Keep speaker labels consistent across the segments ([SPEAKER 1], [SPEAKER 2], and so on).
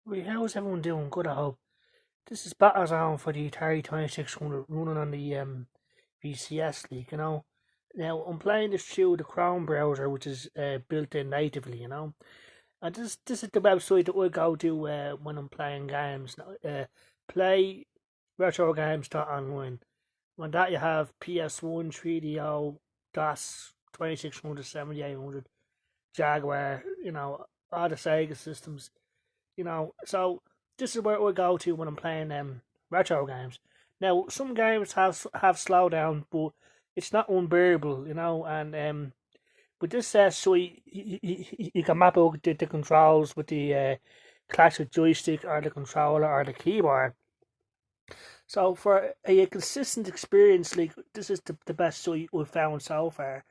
[SPEAKER 1] How's everyone doing? Good, I hope. This is battlezone for the Atari 2600 running on the VCS league, Now, I'm playing this through the Chrome browser, which is built in natively. And this is the website that I go to when I'm playing games. Play retro games online. On that, you have PS1, 3DO, DOS, 2600, 7800, Jaguar, all the Sega systems. So this is where I go to when I'm playing retro games. Now some games have slowdown, but it's not unbearable. And but this says so you can map out the controls with the classic joystick or the controller or the keyboard. So for a consistent experience, like this is the best site we've found so far.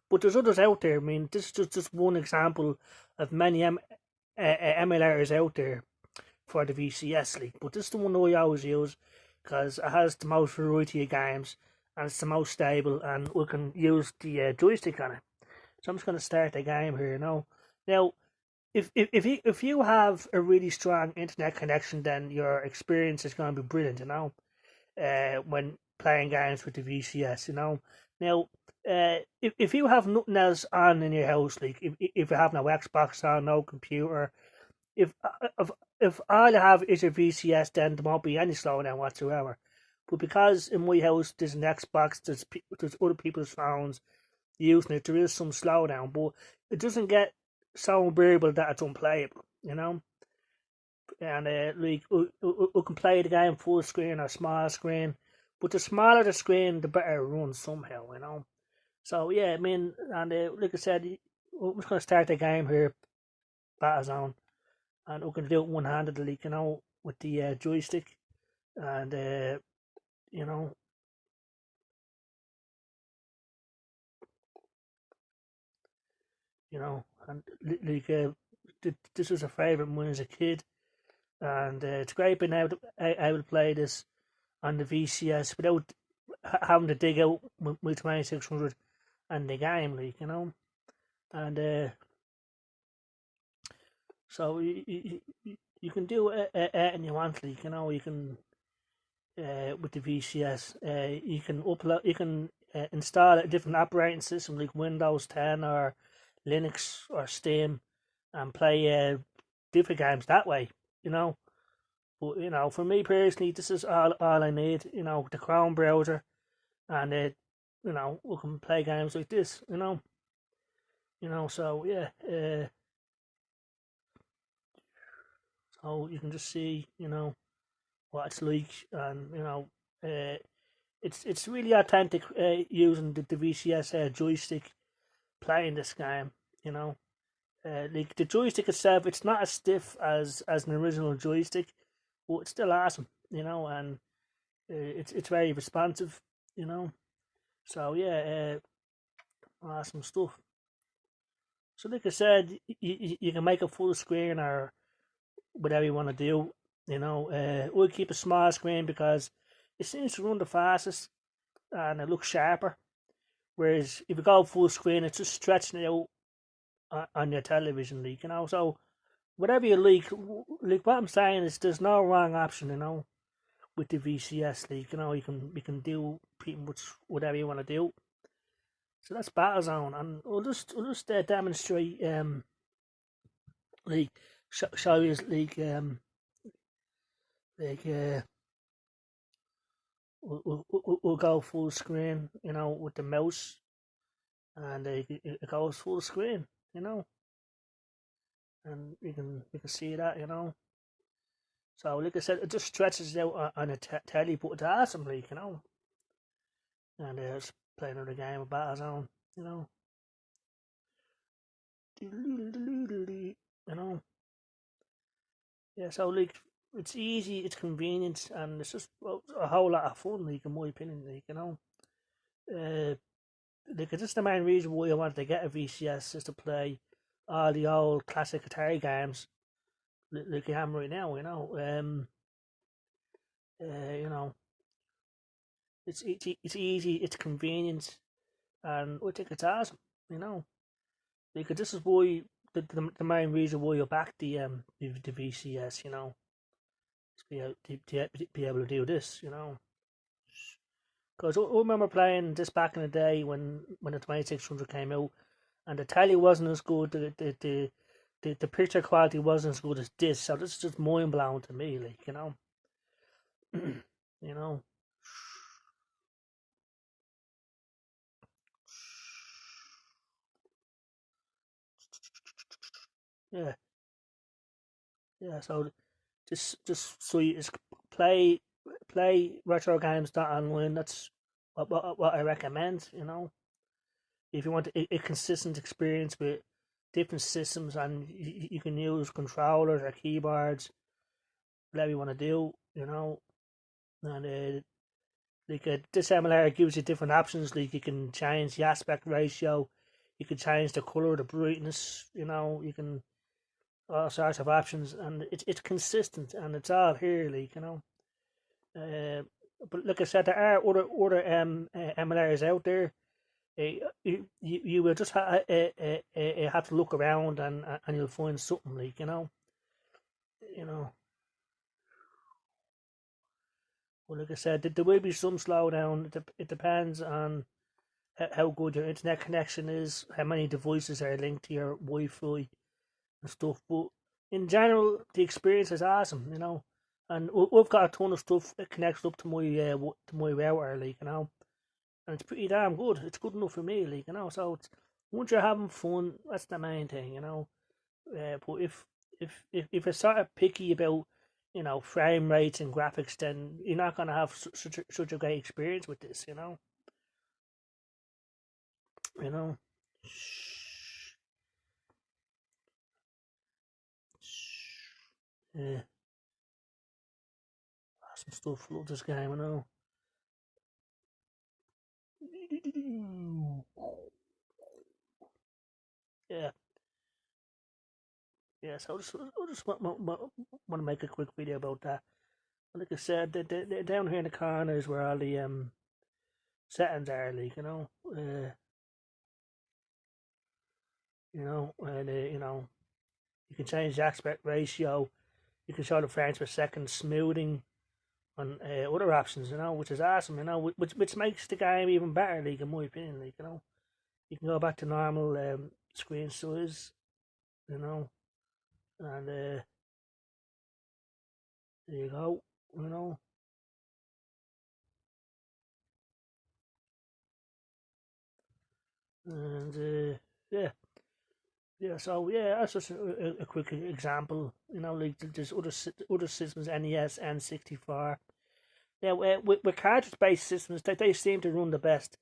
[SPEAKER 1] But there's others out there. I mean, this is just one example of many emulators out there for the VCS league. But this is the one that I always use because it has the most variety of games and it's the most stable, and we can use the joystick on it. So I'm just going to start the game here now. Now, if you have a really strong internet connection, then your experience is going to be brilliant. When playing games with the VCS. Now, if you have nothing else on in your house, like if you have no Xbox on, no computer, if if if all you have is your VCS, then there won't be any slowdown whatsoever. But because in my house there's an Xbox, there's other people's phones using it, there is some slowdown, but it doesn't get so unbearable that it's unplayable. And like we can play the game full screen or small screen, but the smaller the screen, the better it runs somehow. So yeah, I mean, and like I said, we're just gonna start the game here, Battlezone, and we can do it one-handedly, with the joystick, and you know, and like this was a favorite of mine as a kid, and it's great being able to play this on the VCS without having to dig out my 2600 and the game, and so you can do anything you want, you can with the VCS. You can install a different operating system like Windows 10 or Linux or Steam and play different games that way. You know, but for me personally, this is all I need. The Chrome browser, and we can play games like this. So yeah, so you can just see what it's like, and it's really authentic using the VCS joystick playing this game. You know, like the joystick itself, it's not as stiff as an original joystick, but it's still awesome. And it's very responsive. You know, so yeah, awesome stuff. So like I said, you can make a full screen or whatever you want to do. We'll keep a small screen because it seems to run the fastest and it looks sharper. Whereas if you go full screen, it's just stretching it out on your television, So whatever you like what I'm saying is there's no wrong option, with the VCS league. You can do pretty much whatever you want to do. So that's Battlezone, and we'll just demonstrate like show you like we'll go full screen, with the mouse, and it goes full screen, and you can see that, So, like I said, it just stretches out on a telly, but it's awesome, And just play another game of Battlezone, you know. You know. Yeah, so like it's easy, it's convenient, and it's just a whole lot of fun, in my opinion, Uh, it's just the main reason why I wanted to get a VCS is to play all the old classic Atari games, like I am right now, you know, it's easy, it's convenient, and I think it's awesome, This is why the main reason why you back the VCS, you know, is be able to do this, you know. Because I remember playing this back in the day when the 2600 came out, and the telly wasn't as good, the picture quality wasn't as good as this. So this is just mind blowing to me, like, you know, you know, yeah, yeah. So just so you just play retro games that online. That's what I recommend. You know, if you want a consistent experience with different systems, and you can use controllers or keyboards, whatever you want to do. You know, and this emulator gives you different options. Like you can change the aspect ratio, you can change the color, the brightness. You know, you can all sorts of options, and it's consistent, and it's all here. Like, you know. But like I said, there are other emulators out there. You will just have to look around, and you'll find something, like, you know, you know. Well, like I said, there will be some slowdown. It depends on how good your internet connection is, how many devices are linked to your Wi-Fi and stuff. But in general, the experience is awesome, you know. And we've got a ton of stuff that connects up to my router, like, you know, and it's pretty damn good. It's good enough for me, like, you know. So it's once you're having fun, that's the main thing, you know. But if you're sort of picky about, you know, frame rates and graphics, then you're not gonna have such a great experience with this, you know. You know. Yeah, some stuff. Love this game, I know. Yeah, yeah. So I just want to make a quick video about that. Like I said, down here in the corner is where all the settings are, like, you know, and you know, you can change the aspect ratio. You can show the frames per second, smoothing, and other options, you know, which is awesome, you know, which makes the game even better, like, in my opinion, like, you know, you can go back to normal screen size, you know, and there you go, you know, and yeah, yeah. So yeah, that's just a quick example, you know. Like there's other systems, NES, N64. Yeah, with cartridge based systems, they seem to run the best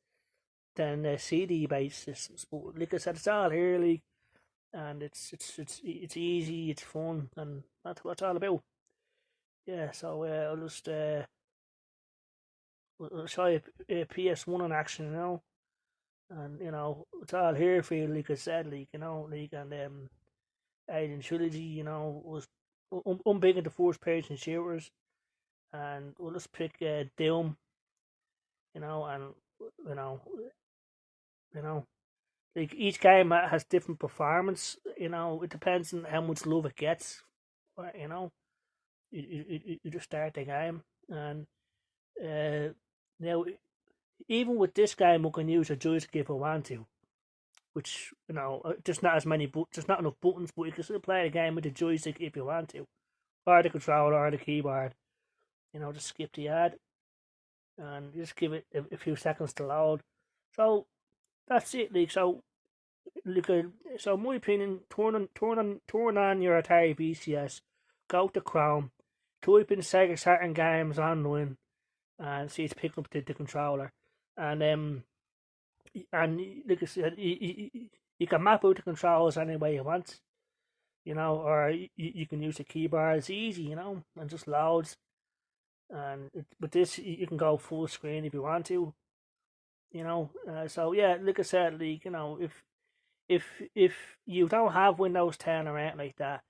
[SPEAKER 1] than CD based systems. But like I said, it's all here, like, and it's easy, it's fun, and that's what it's all about. Yeah. So I'll show you PS1 in action, you know. And you know, it's all here for you, like I said, like, you know, like, and Alien Trilogy, you know, was I'm big into first person shooters, and we'll just pick Doom, you know, and you know, you know, like each game has different performance, you know. It depends on how much love it gets, you know. You just start the game, and now even with this game, we can use a joystick if we want to, which, you know, just not as many there's not enough buttons, but you can still play the game with the joystick if you want to, or the controller or the keyboard. You know, just skip the ad and just give it a few seconds to load. So that's it, like. So look at, so in my opinion, turn on your Atari VCS, go to Chrome, type in Sega Saturn games online, and see it's picking up the controller, and and like I said, you can map out the controls any way you want, you know, or you can use the keyboard. It's easy, you know, and just loads. And with this, you can go full screen if you want to, you know. So yeah, like I said, like, you know, if you don't have Windows 10 or anything like that,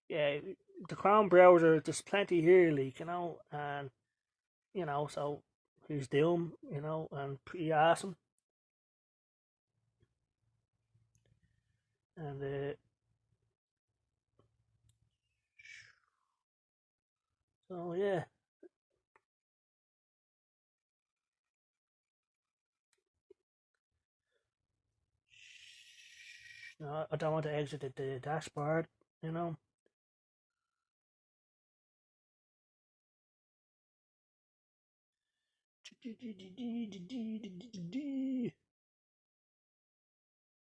[SPEAKER 1] yeah, the Chrome browser, there's plenty here, like, you know, and you know, so here's Doom, you know, and pretty awesome, and Oh yeah. No, I don't want to exit the dashboard, you know.